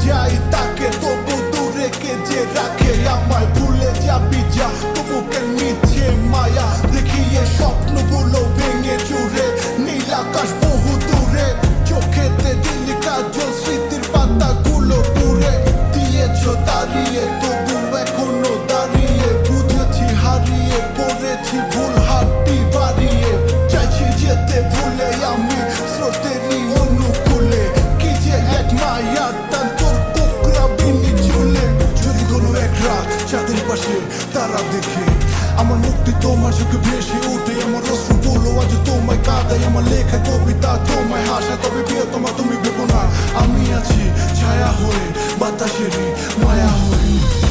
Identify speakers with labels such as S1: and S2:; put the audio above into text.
S1: যাই তাকে, তবু দূরে কে যে রাখে আমায়। ভুলে যাবি যা, তবু কেন মিছে মায়া দেখিয়ে স্বপ্নগুলো ভেঙে চুরে। নীল আকাশ বহু দূরে, চোখেতে দিলি কাজল, স্মৃতির পাতাগুলো পুড়ে দিয়েছ দাঁড়িয়ে, তবু এখনো দাঁড়িয়ে। বুঝেছি হারিয়ে পড়েছি ভুল হাতটি বাড়িয়ে, চাইছি যেতে ভুলে আমি স্রোতেরই অনুকূলে। কি যে এক মায়ার টান তোর কোকড়া বিনি চুলে। যদি কোনো এক রাত চাঁদের পাশে তারা দেখে, আমার মুক্তি তোমার চোখে ভেসে ওঠে। আমার অশ্রুগুলো আজ তোমায় কাঁদায়, আমার লেখা কবিতা তোমায় হাসা। তবে প্রিয়তমা তুমি ভেবো না, আমি আছি ছায়া হয়ে বাতাসেরই মায়া হয়ে।